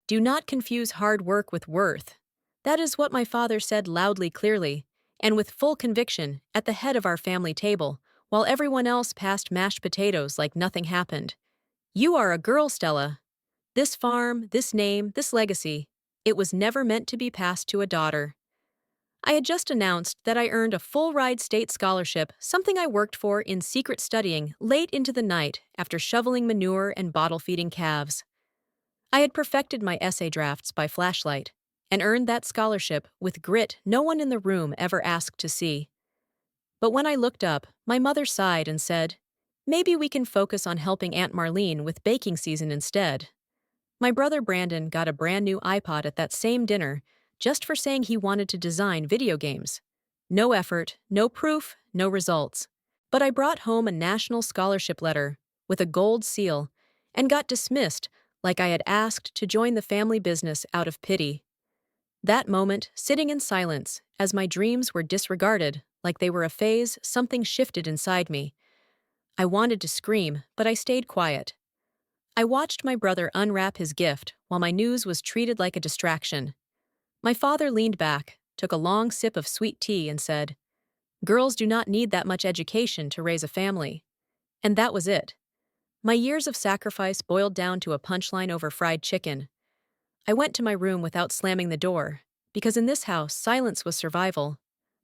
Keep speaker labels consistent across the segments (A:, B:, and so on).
A: Do not confuse hard work with worth. That is what my father said loudly, clearly, and with full conviction at the head of our family table, while everyone else passed mashed potatoes like nothing happened. You are a girl, Stella. This farm, this name, this legacy, it was never meant to be passed to a daughter. I had just announced that I earned a full-ride state scholarship, something I worked for in secret studying late into the night after shoveling manure and bottle-feeding calves. I had perfected my essay drafts by flashlight and earned that scholarship with grit no one in the room ever asked to see. But when I looked up, my mother sighed and said, "Maybe we can focus on helping Aunt Marlene with baking season instead." My brother Brandon got a brand new iPod at that same dinner just for saying he wanted to design video games. No effort, no proof, no results. But I brought home a national scholarship letter with a gold seal and got dismissed like I had asked to join the family business out of pity. That moment, sitting in silence, as my dreams were disregarded like they were a phase, something shifted inside me. I wanted to scream, but I stayed quiet. I watched my brother unwrap his gift while my news was treated like a distraction. My father leaned back, took a long sip of sweet tea, and said, "Girls do not need that much education to raise a family." And that was it. My years of sacrifice boiled down to a punchline over fried chicken. I went to my room without slamming the door, because in this house, silence was survival.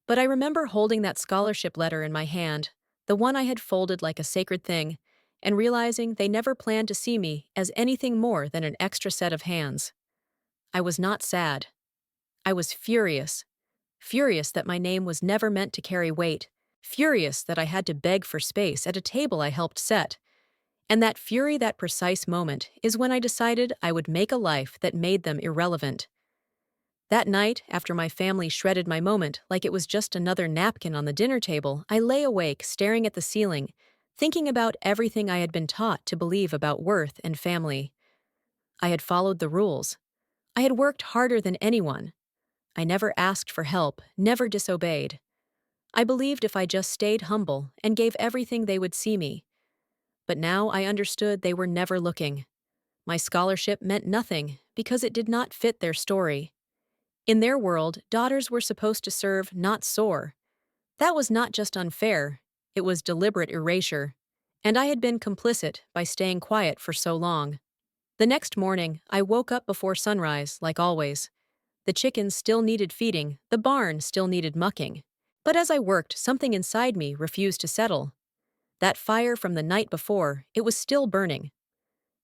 A: But I remember holding that scholarship letter in my hand, the one I had folded like a sacred thing, and realizing they never planned to see me as anything more than an extra set of hands. I was not sad. I was furious. Furious that my name was never meant to carry weight. Furious that I had to beg for space at a table I helped set. And that fury, that precise moment, is when I decided I would make a life that made them irrelevant. That night, after my family shredded my moment like it was just another napkin on the dinner table, I lay awake, staring at the ceiling, thinking about everything I had been taught to believe about worth and family. I had followed the rules. I had worked harder than anyone. I never asked for help, never disobeyed. I believed if I just stayed humble and gave everything they would see me. But now I understood they were never looking. My scholarship meant nothing because it did not fit their story. In their world, daughters were supposed to serve, not soar. That was not just unfair, it was deliberate erasure. And I had been complicit by staying quiet for so long. The next morning, I woke up before sunrise, like always. The chickens still needed feeding, the barn still needed mucking. But as I worked, something inside me refused to settle. That fire from the night before, it was still burning.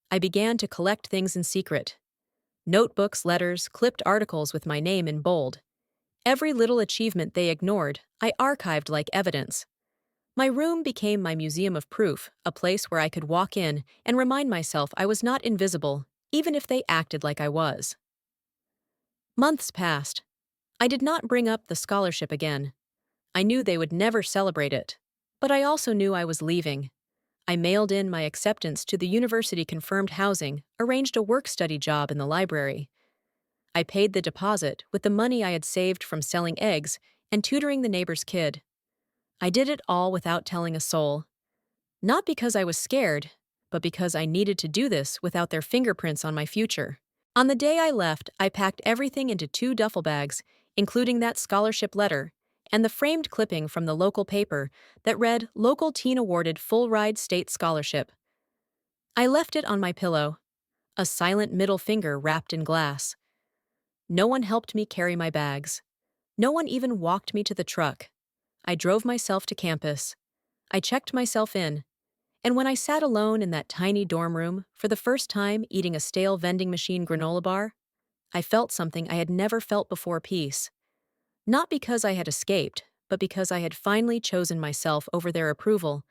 A: I began to collect things in secret. Notebooks, letters, clipped articles with my name in bold. Every little achievement they ignored, I archived like evidence. My room became my museum of proof, a place where I could walk in and remind myself I was not invisible, even if they acted like I was. Months passed. I did not bring up the scholarship again. I knew they would never celebrate it. But I also knew I was leaving. I mailed in my acceptance to the university-confirmed housing, arranged a work-study job in the library. I paid the deposit with the money I had saved from selling eggs and tutoring the neighbor's kid. I did it all without telling a soul. Not because I was scared, but because I needed to do this without their fingerprints on my future. On the day I left, I packed everything into 2 duffel bags, including that scholarship letter, and the framed clipping from the local paper that read "Local Teen Awarded Full Ride State Scholarship." I left it on my pillow, a silent middle finger wrapped in glass. No one helped me carry my bags. No one even walked me to the truck. I drove myself to campus. I checked myself in. And when I sat alone in that tiny dorm room, for the first time eating a stale vending machine granola bar, I felt something I had never felt before: peace. Not because I had escaped, but because I had finally chosen myself over their approval.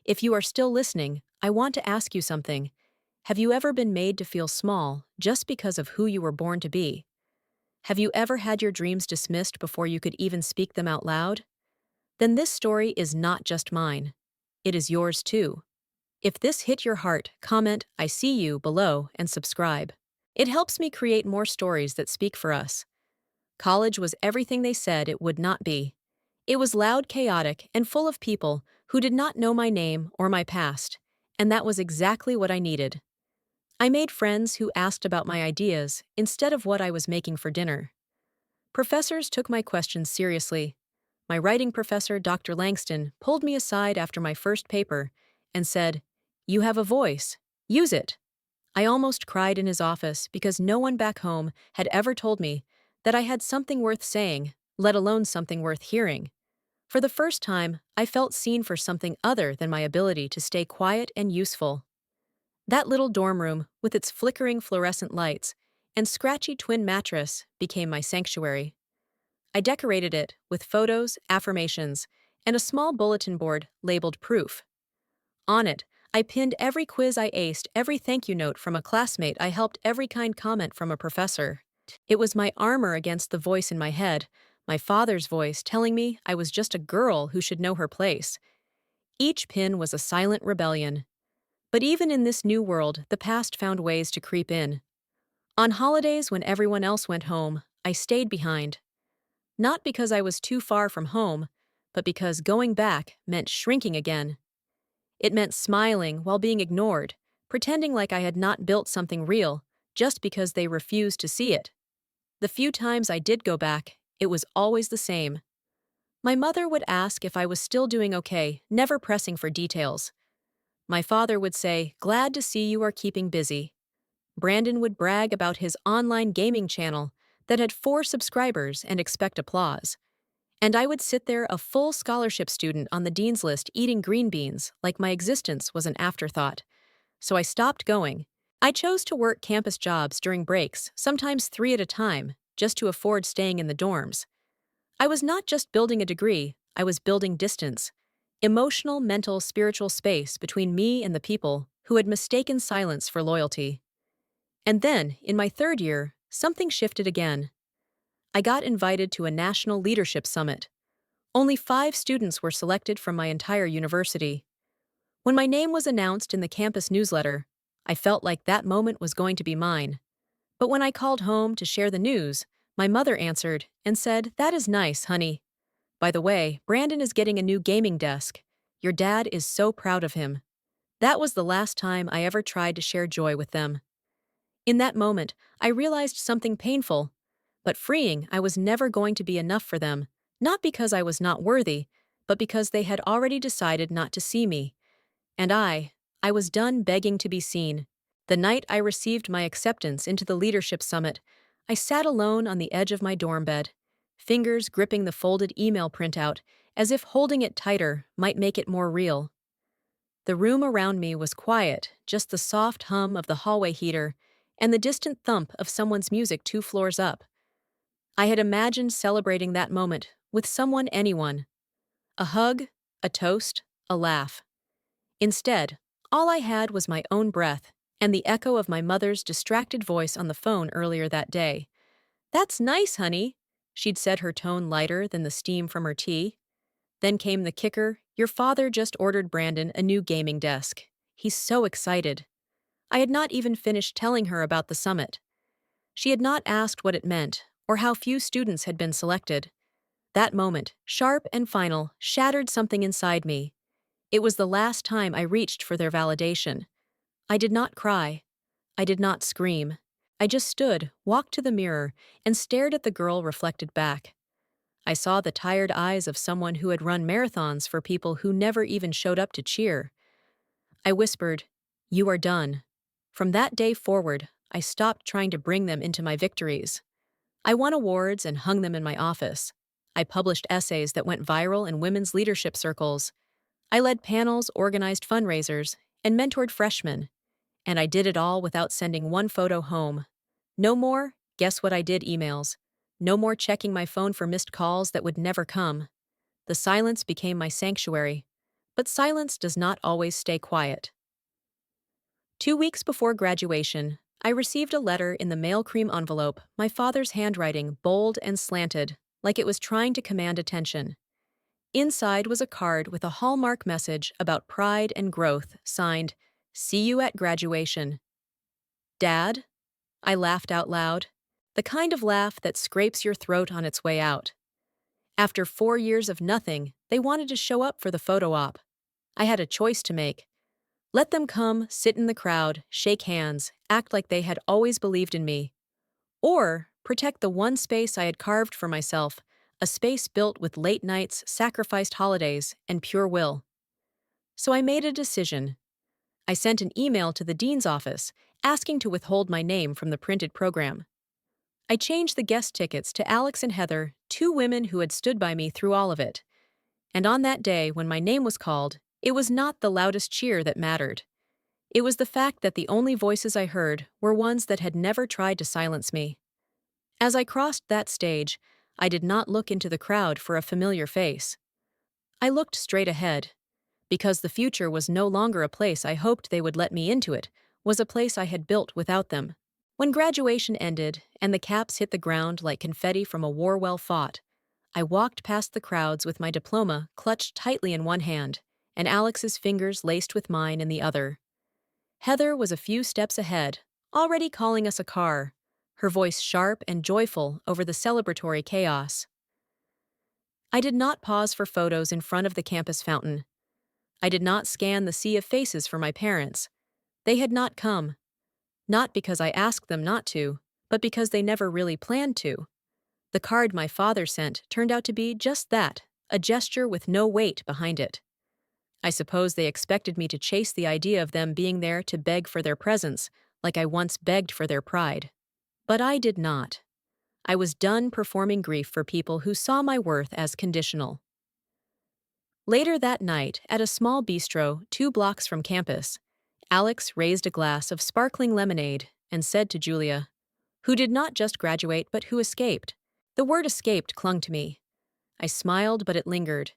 A: If you are still listening, I want to ask you something. Have you ever been made to feel small just because of who you were born to be? Have you ever had your dreams dismissed before you could even speak them out loud? Then this story is not just mine. It is yours too. If this hit your heart, comment "I see you" below and subscribe. It helps me create more stories that speak for us. College was everything they said it would not be. It was loud, chaotic, and full of people who did not know my name or my past, and that was exactly what I needed. I made friends who asked about my ideas instead of what I was making for dinner. Professors took my questions seriously. My writing professor, Dr. Langston, pulled me aside after my first paper and said, "You have a voice. Use it." I almost cried in his office because no one back home had ever told me that I had something worth saying, let alone something worth hearing. For the first time, I felt seen for something other than my ability to stay quiet and useful. That little dorm room, with its flickering fluorescent lights and scratchy twin mattress, became my sanctuary. I decorated it with photos, affirmations, and a small bulletin board labeled proof. On it, I pinned every quiz I aced, every thank you note from a classmate I helped, every kind comment from a professor. It was my armor against the voice in my head, my father's voice telling me I was just a girl who should know her place. Each pin was a silent rebellion. But even in this new world, the past found ways to creep in. On holidays when everyone else went home, I stayed behind. Not because I was too far from home, but because going back meant shrinking again. It meant smiling while being ignored, pretending like I had not built something real, just because they refused to see it. The few times I did go back, it was always the same. My mother would ask if I was still doing okay, never pressing for details. My father would say, "Glad to see you are keeping busy." Brandon would brag about his online gaming channel that had 4 subscribers and expect applause. And I would sit there, a full scholarship student on the dean's list, eating green beans like my existence was an afterthought. So I stopped going. I chose to work campus jobs during breaks, sometimes 3 at a time, just to afford staying in the dorms. I was not just building a degree, I was building distance. Emotional, mental, spiritual space between me and the people who had mistaken silence for loyalty. And then, in my 3rd year, something shifted again. I got invited to a national leadership summit. Only 5 students were selected from my entire university. When my name was announced in the campus newsletter, I felt like that moment was going to be mine. But when I called home to share the news, my mother answered and said, "That is nice, honey. By the way, Brandon is getting a new gaming desk. Your dad is so proud of him." That was the last time I ever tried to share joy with them. In that moment, I realized something painful, but freeing. I was never going to be enough for them, not because I was not worthy, but because they had already decided not to see me. And I was done begging to be seen. The night I received my acceptance into the leadership summit, I sat alone on the edge of my dorm bed, fingers gripping the folded email printout as if holding it tighter might make it more real. The room around me was quiet, just the soft hum of the hallway heater and the distant thump of someone's music 2 floors up. I had imagined celebrating that moment with someone, anyone. A hug, a toast, a laugh. Instead, all I had was my own breath and the echo of my mother's distracted voice on the phone earlier that day. "That's nice, honey," she'd said, her tone lighter than the steam from her tea. Then came the kicker: "Your father just ordered Brandon a new gaming desk. He's so excited." I had not even finished telling her about the summit. She had not asked what it meant or how few students had been selected. That moment, sharp and final, shattered something inside me. It was the last time I reached for their validation. I did not cry. I did not scream. I just stood, walked to the mirror, and stared at the girl reflected back. I saw the tired eyes of someone who had run marathons for people who never even showed up to cheer. I whispered, "You are done." From that day forward, I stopped trying to bring them into my victories. I won awards and hung them in my office. I published essays that went viral in women's leadership circles. I led panels, organized fundraisers, and mentored freshmen. And I did it all without sending one photo home. No more "guess what I did" emails. No more checking my phone for missed calls that would never come. The silence became my sanctuary. But silence does not always stay quiet. 2 weeks before graduation, I received a letter in the mail cream envelope, my father's handwriting bold and slanted, like it was trying to command attention. Inside was a card with a hallmark message about pride and growth, signed, "See you at graduation." "Dad?" I laughed out loud. The kind of laugh that scrapes your throat on its way out. After 4 years of nothing, they wanted to show up for the photo op. I had a choice to make. Let them come, sit in the crowd, shake hands, act like they had always believed in me. Or protect the one space I had carved for myself, a space built with late nights, sacrificed holidays, and pure will. So I made a decision. I sent an email to the dean's office, asking to withhold my name from the printed program. I changed the guest tickets to Alex and Heather, two women who had stood by me through all of it. And on that day, when my name was called, it was not the loudest cheer that mattered. It was the fact that the only voices I heard were ones that had never tried to silence me. As I crossed that stage, I did not look into the crowd for a familiar face. I looked straight ahead, because the future was no longer a place I hoped they would let me into. It was a place I had built without them. When graduation ended and the caps hit the ground like confetti from a war well fought, I walked past the crowds with my diploma clutched tightly in one hand and Alex's fingers laced with mine in the other. Heather was a few steps ahead, already calling us a car, her voice sharp and joyful over the celebratory chaos. I did not pause for photos in front of the campus fountain. I did not scan the sea of faces for my parents. They had not come. Not because I asked them not to, but because they never really planned to. The card my father sent turned out to be just that, a gesture with no weight behind it. I suppose they expected me to chase the idea of them being there to beg for their presence, like I once begged for their pride. But I did not. I was done performing grief for people who saw my worth as conditional. Later that night, at a small bistro 2 blocks from campus, Alex raised a glass of sparkling lemonade and said to Julia, who did not just graduate but who escaped. The word escaped clung to me. I smiled, but it lingered.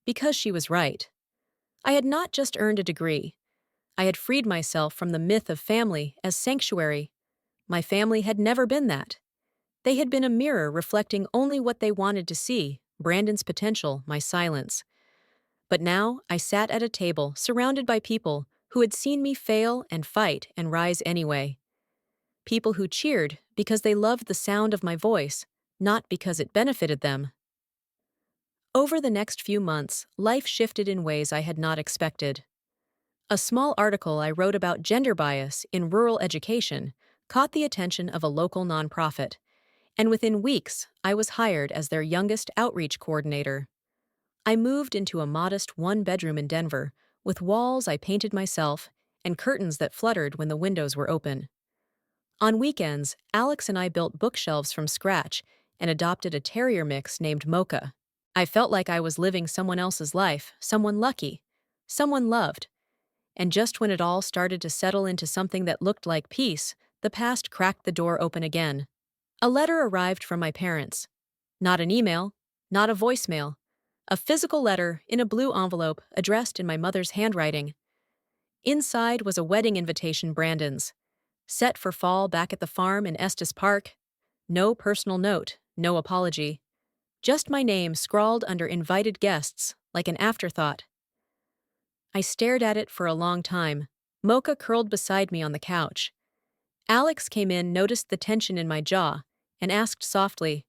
A: Because she was right. I had not just earned a degree. I had freed myself from the myth of family as sanctuary. My family had never been that. They had been a mirror reflecting only what they wanted to see, Brandon's potential, my silence. But now I sat at a table surrounded by people who had seen me fail and fight and rise anyway. People who cheered because they loved the sound of my voice, not because it benefited them. Over the next few months, life shifted in ways I had not expected. A small article I wrote about gender bias in rural education caught the attention of a local nonprofit, and within weeks, I was hired as their youngest outreach coordinator. I moved into a modest 1-bedroom in Denver, with walls I painted myself and curtains that fluttered when the windows were open. On weekends, Alex and I built bookshelves from scratch and adopted a terrier mix named Mocha. I felt like I was living someone else's life, someone lucky, someone loved. And just when it all started to settle into something that looked like peace, the past cracked the door open again. A letter arrived from my parents. Not an email, not a voicemail. A physical letter in a blue envelope addressed in my mother's handwriting. Inside was a wedding invitation, Brandon's. Set for fall back at the farm in Estes Park. No personal note, no apology. Just my name scrawled under invited guests, like an afterthought. I stared at it for a long time. Mocha curled beside me on the couch. Alex came in, noticed the tension in my jaw, and asked softly,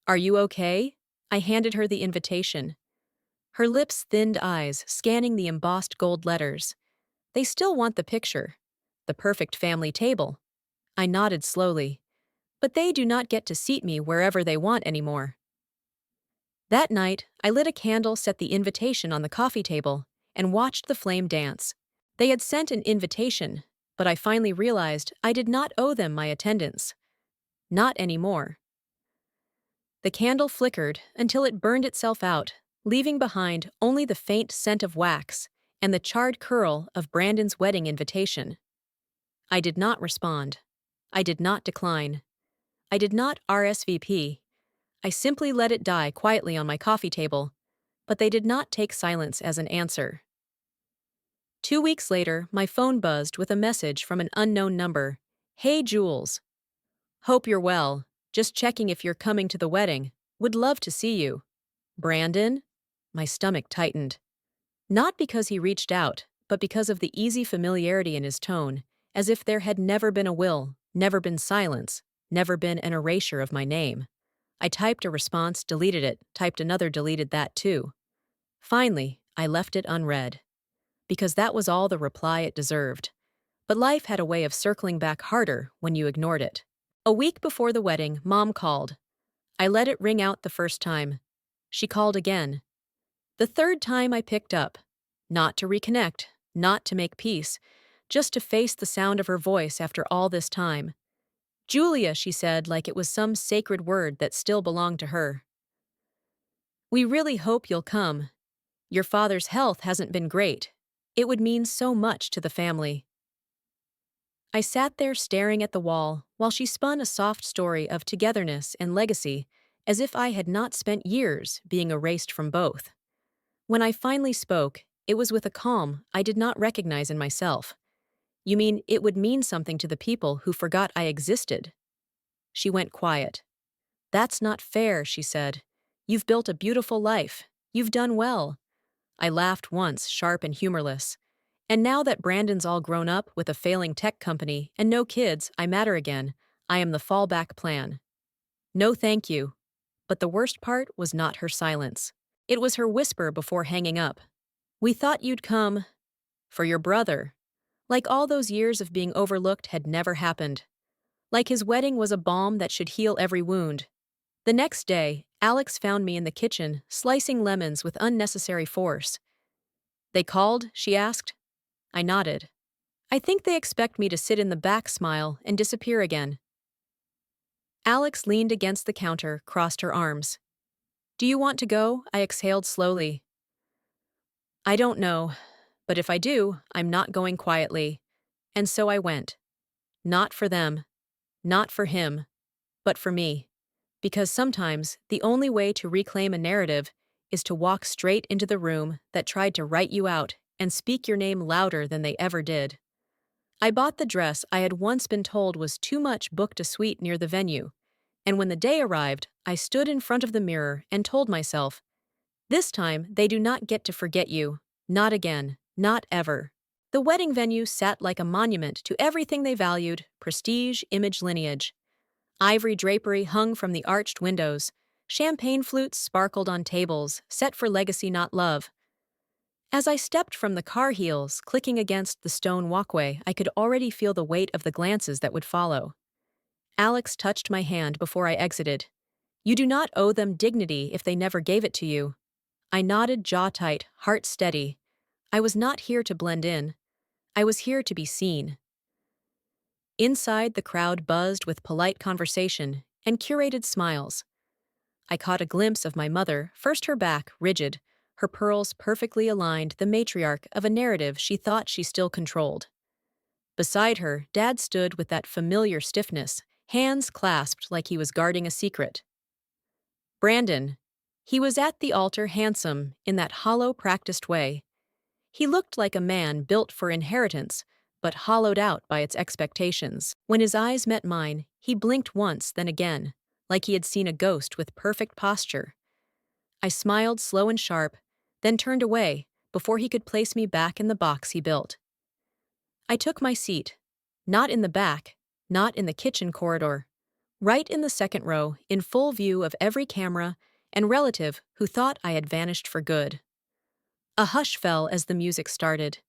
A: "Are you okay?" I handed her the invitation. Her lips thinned eyes, scanning the embossed gold letters. They still want the picture. The perfect family table. I nodded slowly. But they do not get to seat me wherever they want anymore. That night, I lit a candle, set the invitation on the coffee table, and watched the flame dance. They had sent an invitation, but I finally realized I did not owe them my attendance. Not anymore. The candle flickered until it burned itself out, leaving behind only the faint scent of wax and the charred curl of Brandon's wedding invitation. I did not respond. I did not decline. I did not RSVP. I simply let it die quietly on my coffee table, but they did not take silence as an answer. 2 weeks later, my phone buzzed with a message from an unknown number. "Hey, Jules. Hope you're well. Just checking if you're coming to the wedding. Would love to see you. Brandon?" My stomach tightened. Not because he reached out, but because of the easy familiarity in his tone, as if there had never been a will, never been silence, never been an erasure of my name. I typed a response, deleted it, typed another, deleted that too. Finally, I left it unread. because that was all the reply it deserved. But life had a way of circling back harder when you ignored it. A week before the wedding, Mom called. I let it ring out the first time. She called again. The third time I picked up. Not to reconnect, not to make peace, just to face the sound of her voice after all this time. Julia, she said, like it was some sacred word that still belonged to her. We really hope you'll come. Your father's health hasn't been great. It would mean so much to the family. I sat there staring at the wall while she spun a soft story of togetherness and legacy, as if I had not spent years being erased from both. When I finally spoke, it was with a calm I did not recognize in myself. You mean it would mean something to the people who forgot I existed? She went quiet. That's not fair, she said. You've built a beautiful life. You've done well. I laughed once, sharp and humorless. And now that Brandon's all grown up with a failing tech company and no kids, I matter again. I am the fallback plan. No thank you. But the worst part was not her silence. It was her whisper before hanging up. We thought you'd come. For your brother. Like all those years of being overlooked had never happened. Like his wedding was a balm that should heal every wound. The next day, Alex found me in the kitchen, slicing lemons with unnecessary force. They called? She asked. I nodded. I think they expect me to sit in the back, smile, and disappear again. Alex leaned against the counter, crossed her arms. Do you want to go? I exhaled slowly. I don't know, but if I do, I'm not going quietly. And so I went. Not for them, not for him, but for me. Because sometimes the only way to reclaim a narrative is to walk straight into the room that tried to write you out and speak your name louder than they ever did. I bought the dress I had once been told was too much booked a suite near the venue, and when the day arrived, I stood in front of the mirror and told myself, this time they do not get to forget you, not again, not ever. The wedding venue sat like a monument to everything they valued, prestige, image, lineage. Ivory drapery hung from the arched windows. Champagne flutes sparkled on tables, set for legacy, not love. As I stepped from the car heels, clicking against the stone walkway, I could already feel the weight of the glances that would follow. Alex touched my hand before I exited. You do not owe them dignity if they never gave it to you. I nodded, jaw tight, heart steady. I was not here to blend in. I was here to be seen. Inside, the crowd buzzed with polite conversation and curated smiles. I caught a glimpse of my mother, first her back, rigid, her pearls perfectly aligned, the matriarch of a narrative she thought she still controlled. Beside her, Dad stood with that familiar stiffness, hands clasped like he was guarding a secret. Brandon. He was at the altar, handsome, in that hollow, practiced way. He looked like a man built for inheritance, but hollowed out by its expectations. When his eyes met mine, he blinked once, then again, like he had seen a ghost with perfect posture. I smiled slow and sharp, then turned away before he could place me back in the box he built. I took my seat, not in the back, not in the kitchen corridor, right in the second row, in full view of every camera and relative who thought I had vanished for good. A hush fell as the music started.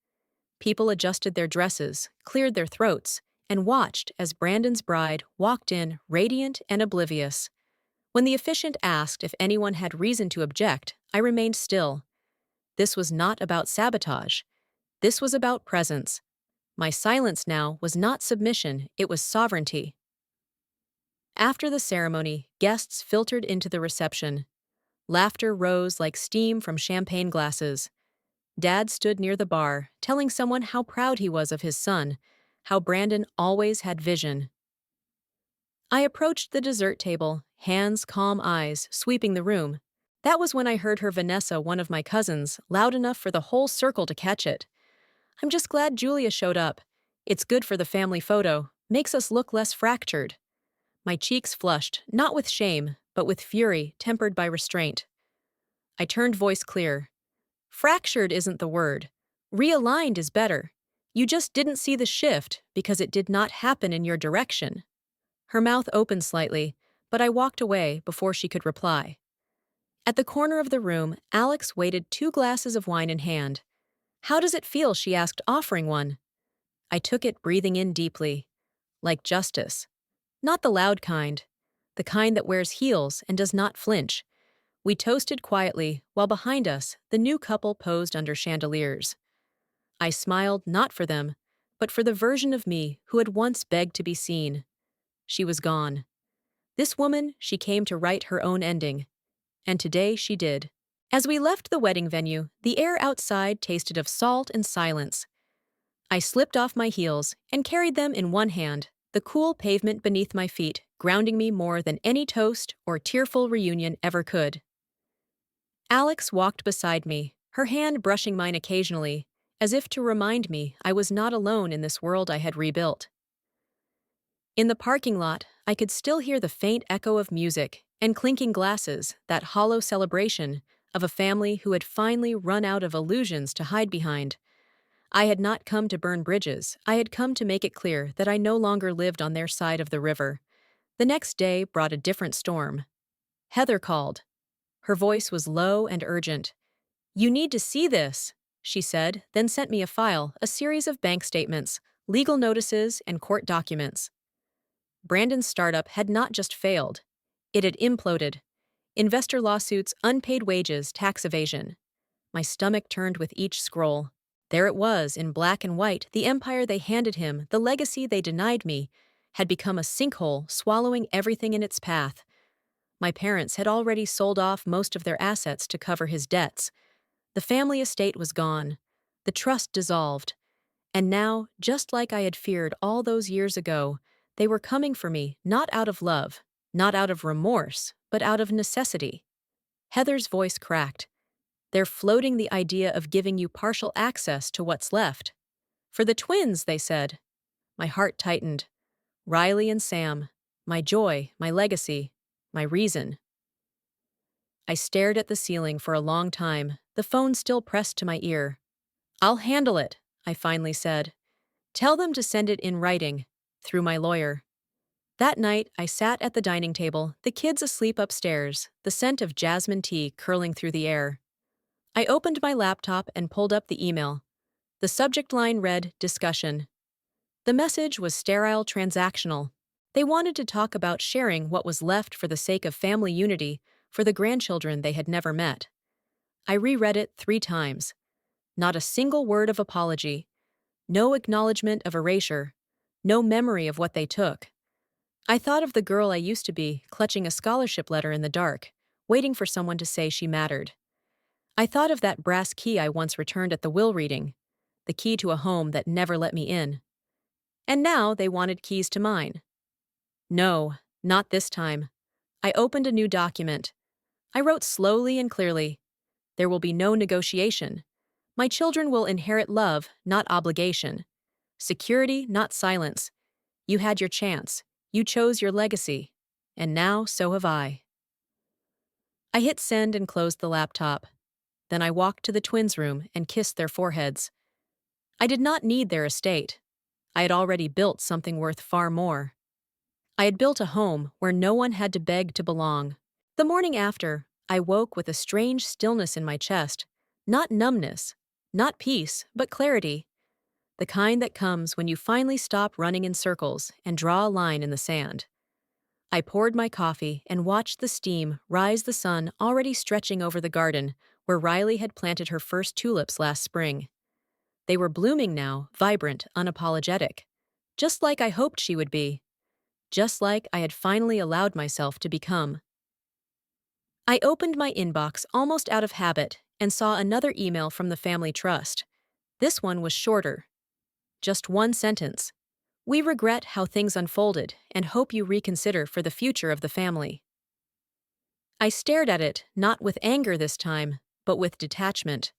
A: People adjusted their dresses, cleared their throats, and watched as Brandon's bride walked in, radiant and oblivious. When the officiant asked if anyone had reason to object, I remained still. This was not about sabotage. This was about presence. My silence now was not submission, it was sovereignty. After the ceremony, guests filtered into the reception. Laughter rose like steam from champagne glasses. Dad stood near the bar, telling someone how proud he was of his son, how Brandon always had vision. I approached the dessert table, hands, calm eyes, sweeping the room. That was when I heard her Vanessa, one of my cousins, loud enough for the whole circle to catch it. I'm just glad Julia showed up. It's good for the family photo, makes us look less fractured. My cheeks flushed, not with shame, but with fury, tempered by restraint. I turned, voice clear. Fractured isn't the word. Realigned is better. You just didn't see the shift because it did not happen in your direction. Her mouth opened slightly, but I walked away before she could reply. At the corner of the room, Alex waited, 2 glasses of wine in hand. How does it feel? She asked, offering one. I took it, breathing in deeply. Like justice. Not the loud kind. The kind that wears heels and does not flinch. We toasted quietly, while behind us, the new couple posed under chandeliers. I smiled not for them, but for the version of me who had once begged to be seen. She was gone. This woman, she came to write her own ending. And today she did. As we left the wedding venue, the air outside tasted of salt and silence. I slipped off my heels and carried them in one hand, the cool pavement beneath my feet, grounding me more than any toast or tearful reunion ever could. Alex walked beside me, her hand brushing mine occasionally, as if to remind me I was not alone in this world I had rebuilt. In the parking lot, I could still hear the faint echo of music and clinking glasses, that hollow celebration of a family who had finally run out of illusions to hide behind. I had not come to burn bridges, I had come to make it clear that I no longer lived on their side of the river. The next day brought a different storm. Heather called. Her voice was low and urgent. "You need to see this," she said, then sent me a file, a series of bank statements, legal notices, and court documents. Brandon's startup had not just failed. It had imploded. Investor lawsuits, unpaid wages, tax evasion. My stomach turned with each scroll. There it was, in black and white, the empire they handed him, the legacy they denied me, had become a sinkhole, swallowing everything in its path. My parents had already sold off most of their assets to cover his debts. The family estate was gone. The trust dissolved. And now, just like I had feared all those years ago, they were coming for me, not out of love, not out of remorse, but out of necessity. Heather's voice cracked. "They're floating the idea of giving you partial access to what's left. For the twins," they said. My heart tightened. Riley and Sam. My joy, my legacy, my reason. I stared at the ceiling for a long time, the phone still pressed to my ear. "I'll handle it," I finally said. "Tell them to send it in writing, through my lawyer." That night, I sat at the dining table, the kids asleep upstairs, the scent of jasmine tea curling through the air. I opened my laptop and pulled up the email. The subject line read, "Discussion." The message was sterile, transactional. They wanted to talk about sharing what was left for the sake of family unity, for the grandchildren they had never met. I reread it 3 times. Not a single word of apology. No acknowledgement of erasure. No memory of what they took. I thought of the girl I used to be, clutching a scholarship letter in the dark, waiting for someone to say she mattered. I thought of that brass key I once returned at the will reading, the key to a home that never let me in. And now they wanted keys to mine. No, not this time. I opened a new document. I wrote slowly and clearly. There will be no negotiation. My children will inherit love, not obligation. Security, not silence. You had your chance. You chose your legacy. And now, so have I. I hit send and closed the laptop. Then I walked to the twins' room and kissed their foreheads. I did not need their estate. I had already built something worth far more. I had built a home where no one had to beg to belong. The morning after, I woke with a strange stillness in my chest. Not numbness, not peace, but clarity. The kind that comes when you finally stop running in circles and draw a line in the sand. I poured my coffee and watched the steam rise, the sun already stretching over the garden where Riley had planted her first tulips last spring. They were blooming now, vibrant, unapologetic. Just like I hoped she would be. Just like I had finally allowed myself to become. I opened my inbox almost out of habit and saw another email from the family trust. This one was shorter. Just one sentence. "We regret how things unfolded and hope you reconsider for the future of the family." I stared at it, not with anger this time, but with detachment.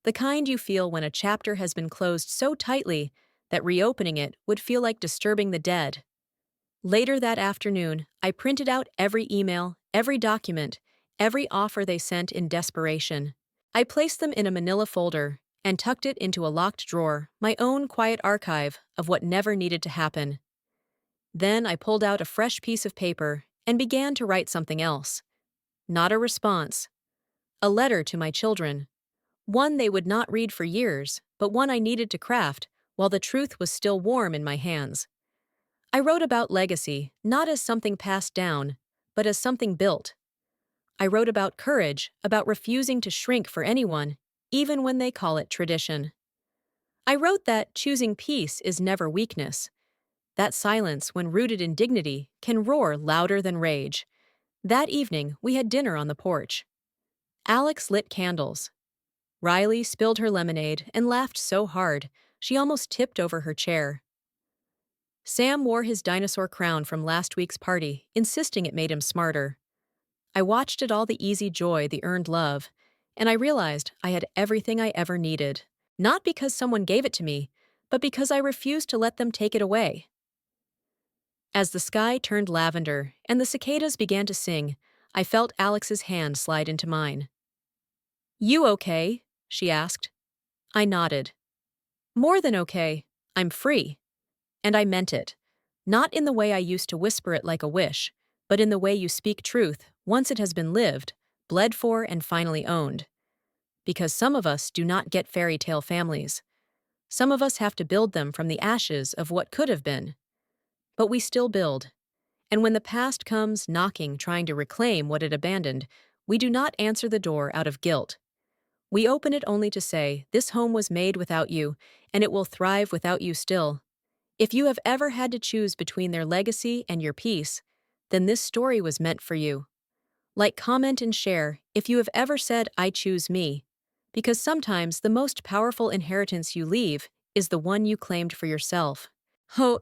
A: The kind you feel when a chapter has been closed so tightly that reopening it would feel like disturbing the dead. Later that afternoon, I printed out every email, every document, every offer they sent in desperation. I placed them in a manila folder and tucked it into a locked drawer, my own quiet archive of what never needed to happen. Then I pulled out a fresh piece of paper and began to write something else. Not a response. A letter to my children. One they would not read for years, but one I needed to craft while the truth was still warm in my hands. I wrote about legacy, not as something passed down, but as something built. I wrote about courage, about refusing to shrink for anyone, even when they call it tradition. I wrote that choosing peace is never weakness. That silence, when rooted in dignity, can roar louder than rage. That evening, we had dinner on the porch. Alex lit candles. Riley spilled her lemonade and laughed so hard, she almost tipped over her chair. Sam wore his dinosaur crown from last week's party, insisting it made him smarter. I watched it all, the easy joy, the earned love, and I realized I had everything I ever needed. Not because someone gave it to me, but because I refused to let them take it away. As the sky turned lavender and the cicadas began to sing, I felt Alex's hand slide into mine. "You okay?" she asked. I nodded. "More than okay. I'm free." And I meant it. Not in the way I used to whisper it like a wish, but in the way you speak truth once it has been lived, bled for, and finally owned. Because some of us do not get fairy tale families. Some of us have to build them from the ashes of what could have been. But we still build. And when the past comes knocking, trying to reclaim what it abandoned, we do not answer the door out of guilt. We open it only to say, "This home was made without you, and it will thrive without you still." If you have ever had to choose between their legacy and your peace, then this story was meant for you. Like, comment, and share if you have ever said, "I choose me." Because sometimes the most powerful inheritance you leave is the one you claimed for yourself. Oh,